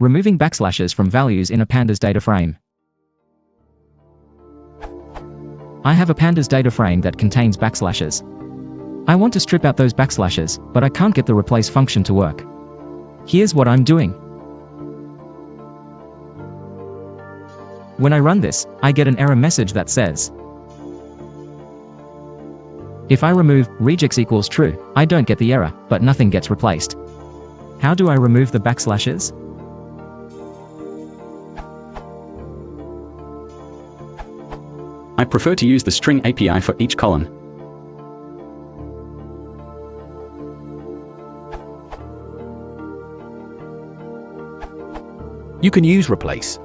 Removing backslashes from values in a Pandas data frame. I have a Pandas data frame that contains backslashes. I want to strip out those backslashes, but I can't get the replace function to work. Here's what I'm doing. When I run this, I get an error message that says, if I remove regex equals true, I don't get the error, but nothing gets replaced. How do I remove the backslashes? I prefer to use the string API for each column. You can use replace